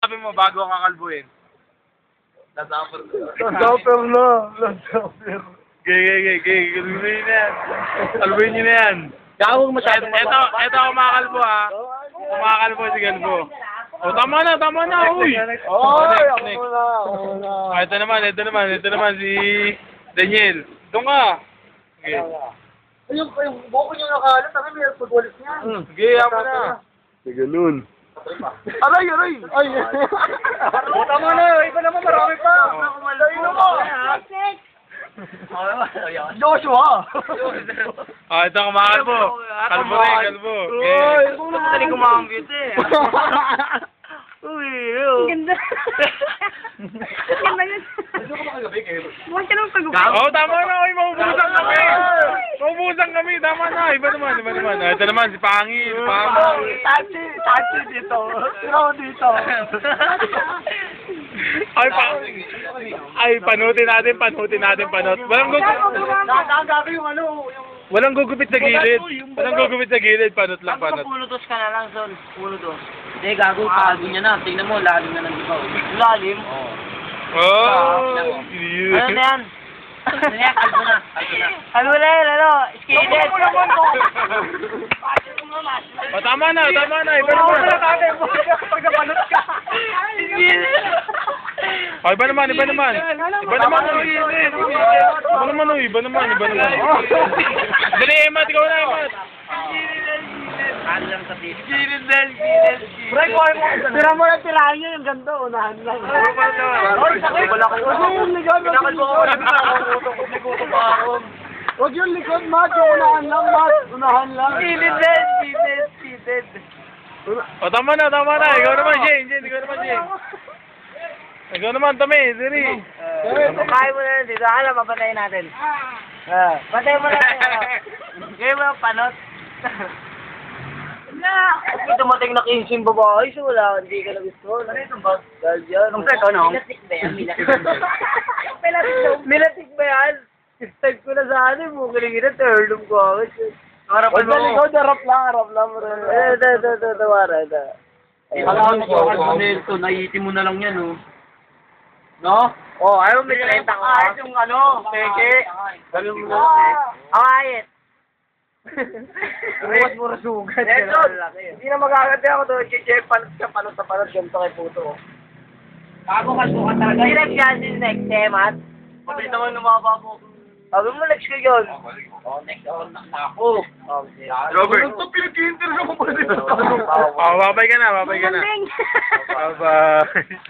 sabi mo bago ang kakalbuhin? Last supper na. Last supper. Gay. Kalbuhin na yan. Kalbuhin nyo na yan. Gawag masyadong Ito ako makakalbo ha. Kumakalbo si Galbo. O, tama na, uy! Oy, ako muna. Ah, ito naman si Daniel. Doon ka. Okay. Yung buko niyo nakalat, sabi may futbolis niya. Sige, ako na. Sige, nun. Aray! Ay! Tama na, iba naman marami pa. Sino mo? Joshua! Ah, ito kumakalbo. Kalbo rin. Uy! Dali kumambit eh. Uy! Ganda. Ganda yun. Huwag ka naman pag-uwi. Oh, tama na. Uy, maubusan kami. Tama na. Iba naman. Ah, ito naman, si Pangi. Tachi dito. Sino dito? Ay, panutin natin. Gagawin yung ano, Walang gugupit sa gilid. Panot lang. Pulutos ka na lang, Son. Pulutos. Hindi, gago. Kago niya na. Tingnan mo, lalim na ng dibaw. Lalim? Oo. Oh! Ano na yan? Ano yan? Kalbo na. Kalbo na yan, ano? Skidded. Oh, tama na. Iba naman. Oh, iba naman. Dali, Emat. Ikaw na, Emat. Alam sa tito. Tira mo lang tirahan niya yung ganito, unahan lang. Huwag yung likod, Matt. Yung unahan lang, Matt. Unahan lang. Skidded. Oh, tama na. Ikaw naman, Shane. Ikaw naman, Tommy. Diri. Kaya mo na yun dito. Alam, mapatayin natin. Patayin mo na yun. Gawin mo yung panot. Kasi dumating na 15 babae, so wala, hindi ka na gusto. Ano itong bag? Dahil yan. Ang pwede, ano? Milatik ba yan? Milatik ba yan? Type ko na sa anin mo, kiligin na, turlum ko ako. Huwag na likod, harap lang. Tawara. Alam ko, Nelson, naiitim mo na lang yan, oh. No? Oh, ayaw may 30 ka. Kahit yung ano, peke. Ganun mo na. Ayit. Bukas mo rasugan. Nelson, Hindi na magaganda ako doon. Cheche, panot sa panot. Ganito kay puto. bago ka talaga. Hindi nag-chances next time, at? Mabilis naman lumaba mo. Sabi mo, next ko yun. Next na ako. Robert. Ito pinag-i-interview mo pa dito. Oh, babay ka na. Bye-bye.